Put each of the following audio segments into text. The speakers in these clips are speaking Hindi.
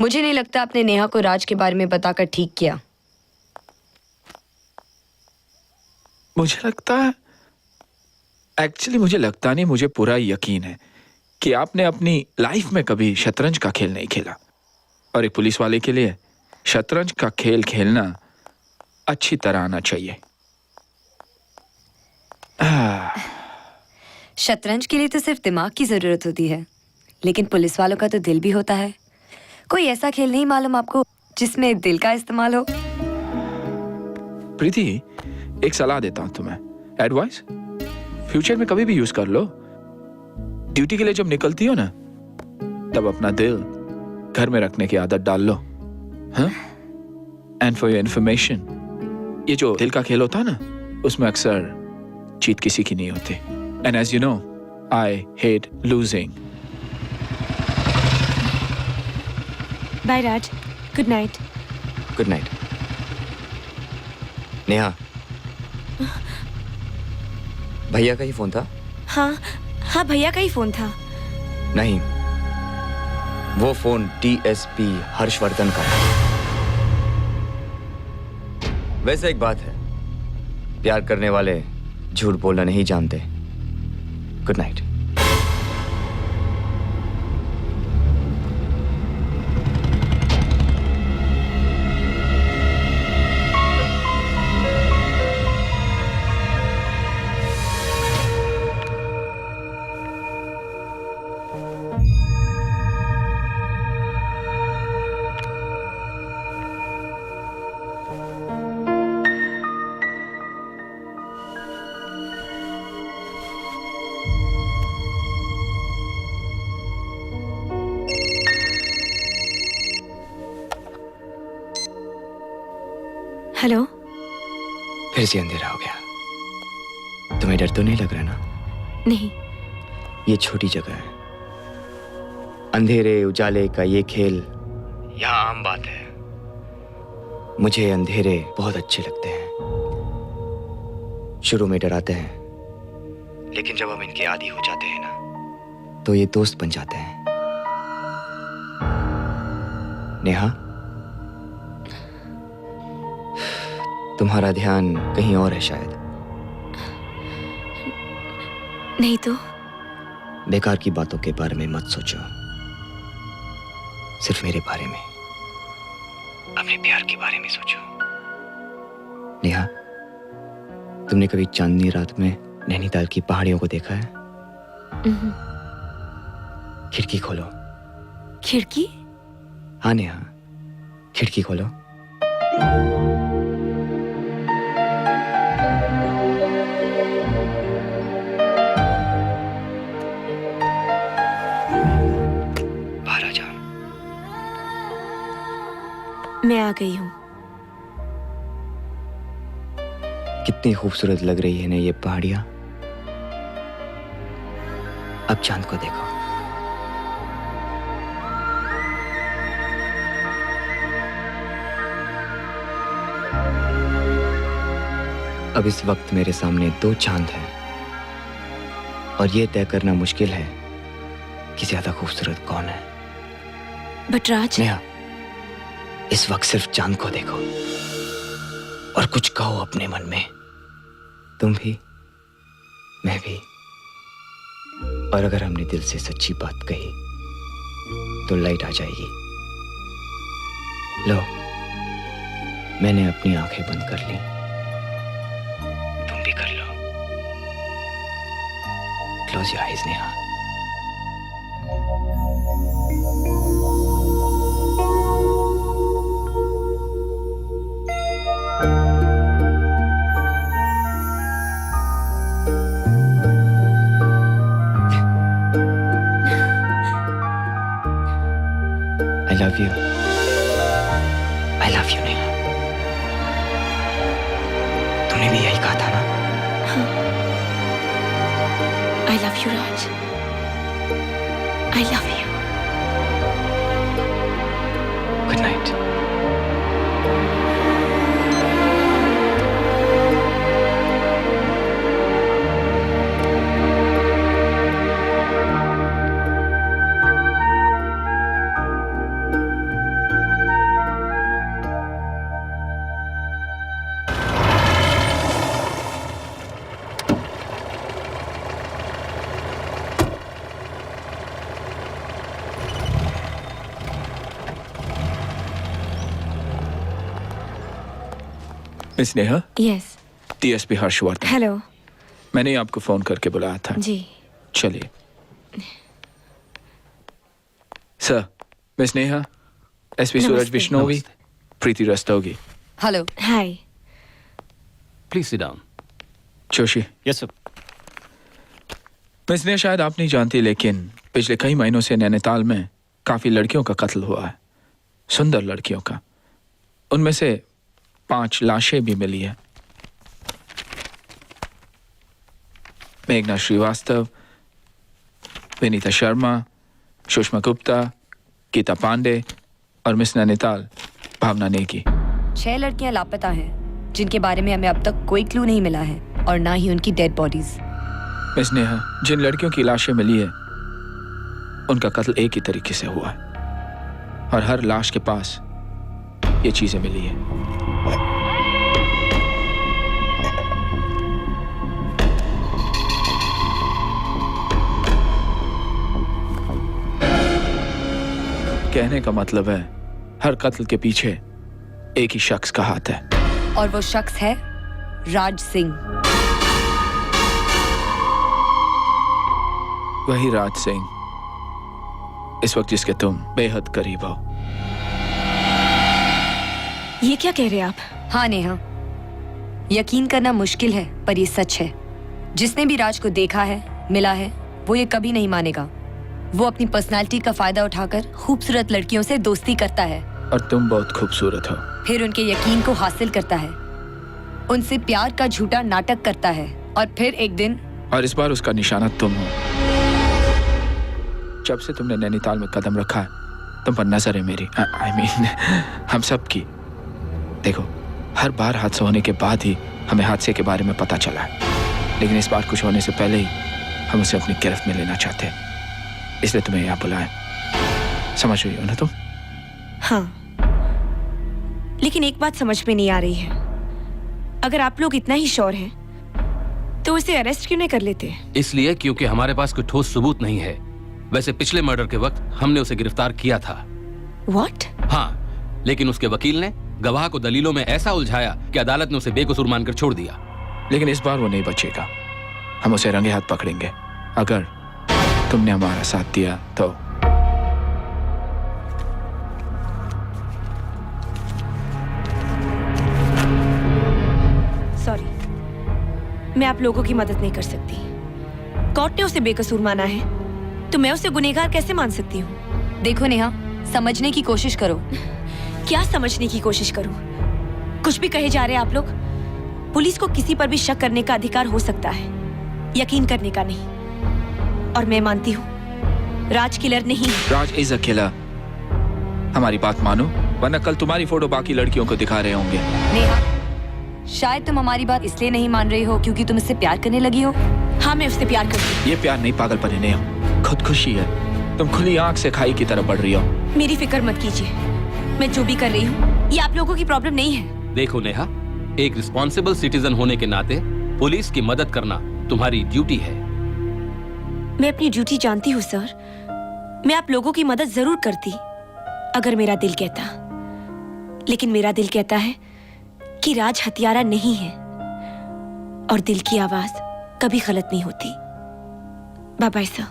मुझे नहीं लगता आपने नेहा को राज के बारे में बताकर ठीक किया। मुझे लगता है, एक्चुअली मुझे लगता नहीं, मुझे पूरा यकीन है कि आपने अपनी लाइफ में कभी शतरंज का खेल नहीं खेला, और एक पुलिस वाले के लिए शतरंज का खेल खेलना अच्छी तरह आना चाहिए। शतरंज के लिए तो सिर्फ दिमाग की जरूरत होती है, लेकिन पुलिस वालों का तो दिल भी होता है। कोई ऐसा खेल नहीं मालूम आपको जिसमें दिल का इस्तेमाल हो? प्रीति, एक सलाह देता हूं तुम्हें, एडवाइस, फ्यूचर में कभी भी यूज कर लो। ड्यूटी के लिए जब निकलती हो ना, तब अपना दिल घर में रखने की आदत डाल लो। हाँ? एंड फॉर योर इन्फॉर्मेशन, ये जो दिल का खेल होता है ना, उसमें अक्सर जीत किसी की नहीं होती। And as you know, I hate losing. Bye Raj, good night. Good night. Neha, भैया का ही फोन था? हाँ भैया का ही फोन था। नहीं, वो फोन डीएसपी हर्षवर्धन का है। वैसे एक बात है, प्यार करने वाले झूठ बोलना नहीं जानते। Good night. हेलो। फिर से अंधेरा हो गया। तुम्हें डर तो नहीं लग रहा ना? नहीं। ये छोटी जगह है, अंधेरे उजाले का ये खेल यहाँ आम बात है। मुझे अंधेरे बहुत अच्छे लगते हैं। शुरू में डराते हैं, लेकिन जब हम इनके आदी हो जाते हैं ना, तो ये दोस्त बन जाते हैं। नेहा, तुम्हारा ध्यान कहीं और है शायद। नहीं तो? बेकार की बातों के बारे में मत सोचो, सिर्फ मेरे बारे में, अपने प्यार के बारे में सोचो। नेहा, तुमने कभी चांदनी रात में नैनीताल की पहाड़ियों को देखा है? खिड़की खोलो। खिड़की? हाँ नेहा, खिड़की खोलो। बाहर आ जाओ। मैं आ गई हूँ। कितनी खूबसूरत लग रही है ना ये पहाड़ियां। अब चांद को देखो। अब इस वक्त मेरे सामने 2 चांद हैं, और ये तय करना मुश्किल है कि ज्यादा खूबसूरत कौन है। बट राज, नेहा, इस वक्त सिर्फ चांद को देखो और कुछ कहो अपने मन में। तुम भी, मैं भी। और अगर हमने दिल से सच्ची बात कही तो लाइट आ जाएगी। लो, मैंने अपनी आंखें बंद कर ली, तुम भी कर लो। Close your eyes Neha. I love you. I love you Neha. तुमने भी यही कहा था ना? I love you Raj. I love you। Good night. Miss Neha, yes. DSP Harshvardhan. Hello. मैंने आपको फोन करके बुलाया था। जी। चलिए। Sir, miss Neha, SP Suraj नमस्ते। Bishnoi, Preeti Rastogi. Hello. Hi. Please sit down. Joshi. Yes, sir. Miss Neha, शायद आप नहीं जानती, लेकिन पिछले कई महीनों से नैनीताल में काफी लड़कियों का कत्ल हुआ है। सुंदर लड़कियों का। उनमें से 5 लाशें भी मिली है। मेघना श्रीवास्तव, विनीता शर्मा, सुषमा गुप्ता, गीता पांडे और मिस नैनीताल भावना नेगी। 6 लड़कियां लापता हैं, जिनके बारे में हमें अब तक कोई क्लू नहीं मिला है और ना ही उनकी डेड बॉडीज। मिस नेहा, जिन लड़कियों की लाशें मिली है उनका कत्ल एक ही तरीके से हुआ है और हर लाश के पास ये चीजें मिली है। कहने का मतलब है हर कत्ल के पीछे एक ही शख्स का हाथ है और वो शख्स है राज सिंह। वही राज सिंह इस वक्त जिसके तुम बेहद करीब हो। ये क्या कह रहे हैं आप? हाँ नेहा, यकीन करना मुश्किल है पर ये सच है। जिसने भी राज को देखा है, मिला है, वो ये कभी नहीं मानेगा। वो अपनी पर्सनालिटी का फायदा उठाकर खूबसूरत लड़कियों से दोस्ती करता है और तुम बहुत खूबसूरत हो। फिर उनके यकीन को हासिल करता है, उनसे प्यार का झूठा नाटक करता है और फिर एक दिन, और इस बार उसका निशाना तुम हो। जब से तुमने नैनीताल में कदम रखा है, तुम पर नजर है मेरी, I mean, हम सब की। देखो, हर बार हादसा होने के बाद ही हमें हादसे के बारे में पता चला है, लेकिन इस बार कुछ होने से पहले ही हम उसे अपनी गिरफ्त में लेना चाहते हैं, इसलिए तुम्हें यहाँ बुलाया। समझ रही हो ना तुम? हाँ, लेकिन एक बात समझ में नहीं आ रही है। अगर आप लोग इतना ही श्योर हैं, तो उसे अरेस्ट क्यों नहीं कर लेते? इसलिए क्योंकि हमारे पास कोई ठोस सबूत नहीं है। वैसे पिछले मर्डर के वक्त हमने उसे गिरफ्तार किया था। What? हाँ, लेकिन उसके वकील ने गवाह को दलीलों में ऐसा उलझाया कि अदालत ने उसे बेकसूर मानकर छोड़ दिया। लेकिन इस बार वो नहीं बचेगा। हम उसे रंगे हाथ पकड़ेंगे। अगर तुमने हमारा साथ दिया तो। सॉरी, मैं आप लोगों की मदद नहीं कर सकती। कोर्ट ने उसे बेकसूर माना है, तो मैं उसे गुनहगार कैसे मान सकती हूँ? देखो नेहा, समझने की कोशिश करो। क्या समझने की कोशिश करूँ? कुछ भी कहे जा रहे हैं आप लोग। पुलिस को किसी पर भी शक करने का अधिकार हो सकता है, यकीन करने का नहीं। और मैं मानती हूँ राज किलर नहीं। राज इज अ किलर। हमारी बात मानो, वरना कल तुम्हारी फोटो बाकी लड़कियों को दिखा रहे होंगे। नेहा, शायद तुम हमारी बात इसलिए नहीं मान रही हो क्योंकि तुम इससे प्यार करने लगी हो। हाँ, मैं उससे प्यार करती हूँ। ये प्यार नहीं, पागलपन है नेहा, खुदकुशी है। तुम खुली आंख से खाई की तरफ बढ़ रही हो। मेरी फिक्र मत कीजिए, मैं जो भी कर रही हूँ ये आप लोगों की प्रॉब्लम नहीं है। देखो नेहा, एक रिस्पॉन्सिबल सिटीजन होने के नाते पुलिस की मदद करना तुम्हारी ड्यूटी है। मैं अपनी ड्यूटी जानती हूँ सर। मैं आप लोगों की मदद जरूर करती अगर मेरा दिल कहता, लेकिन मेरा दिल कहता है कि राज हत्यारा नहीं है और दिल की आवाज कभी गलत नहीं होती। Bye bye sir,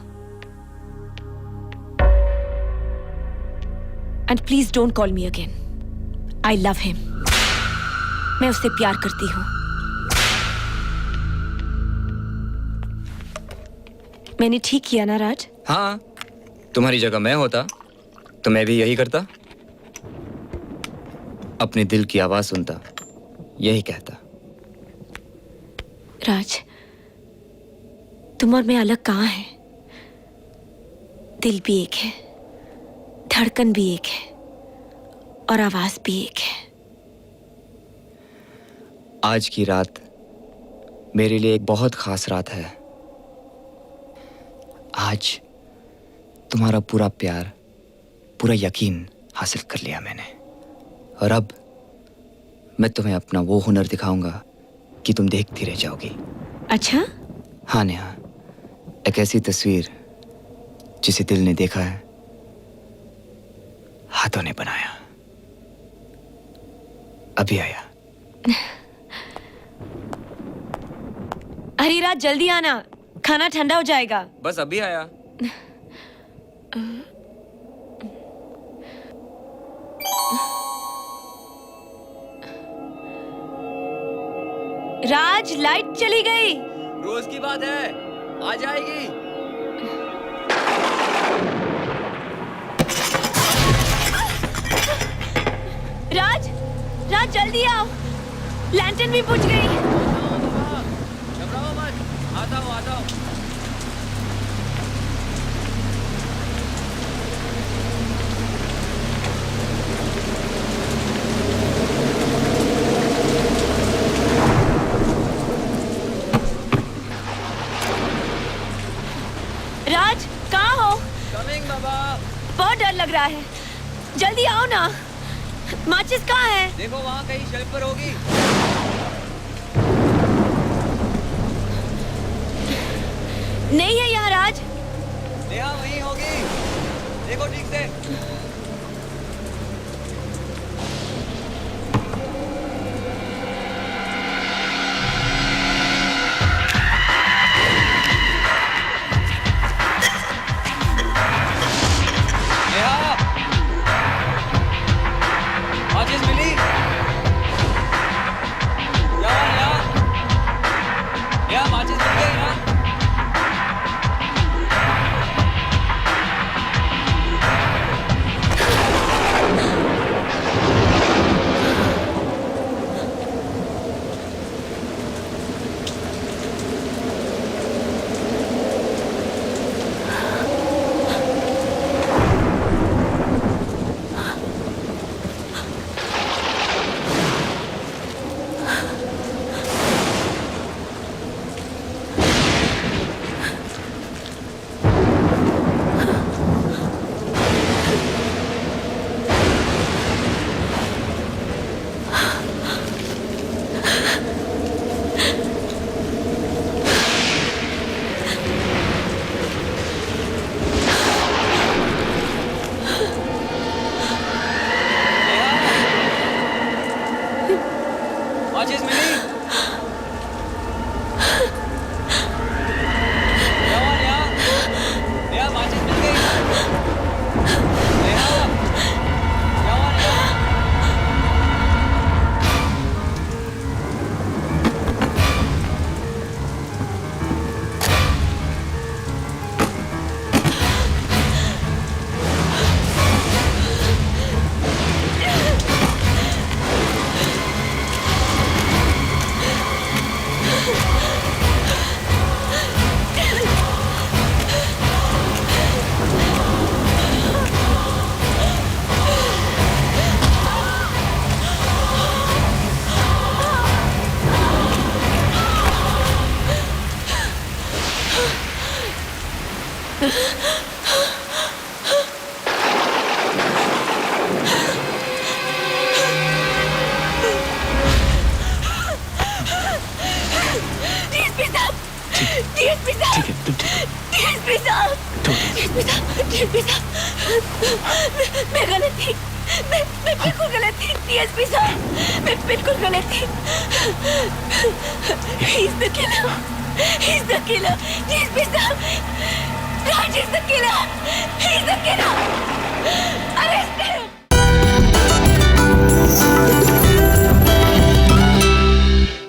and please don't call me again. I love him. मैं उससे प्यार करती हूँ। मैंने ठीक किया ना राज? हाँ, तुम्हारी जगह मैं होता तो मैं भी यही करता। अपने दिल की आवाज सुनता, यही कहता। राज, तुम और मैं अलग कहाँ हैं? दिल भी एक है, धड़कन भी एक है और आवाज भी एक है। आज की रात मेरे लिए एक बहुत खास रात है। आज तुम्हारा पूरा प्यार, पूरा यकीन हासिल कर लिया मैंने, और अब मैं तुम्हें अपना वो हुनर दिखाऊंगा कि तुम देखती रह जाओगी। अच्छा? हाँ नेहा, एक ऐसी तस्वीर जिसे दिल ने देखा है, हाथों ने बनाया। अभी आया। अरे राज जल्दी आना, खाना ठंडा हो जाएगा। बस अभी आया। राज लाइट चली गई। रोज की बात है, आ जाएगी। राज राज जल्दी आओ, लैंटर्न भी बुझ गई। घबराओ मत, आता हूँ आता हूँ। राज कहाँ हो? कमिंग बाबा। बहुत डर लग रहा है, जल्दी आओ ना। माचिस कहाँ है? देखो वहाँ कहीं शेल्फ पर होगी। नहीं है यहाँ राज। नेहा वहीं होगी, देखो ठीक से। नेहा, माचिस मिली? क्या हुआ नेहा? नेहा माचिस मिल गई ना? माचिस मिली? क्या हुआ नेहा? नेहा माचिस मिल गई? नेहा, क्या हुआ नेहा? डीएसपी साहब, डीएसपी साहब, ठीक है, तुम ठीक हो। डीएसपी साहब, डीएसपी साहब, डीएसपी साहब, मैं गलत थी, मैं बिल्कुल गलत थी, डीएसपी साहब, मैं बिल्कुल गलत थी। He's the killer, he's the killer, DSP साहब, Raj is the killer, he's the killer.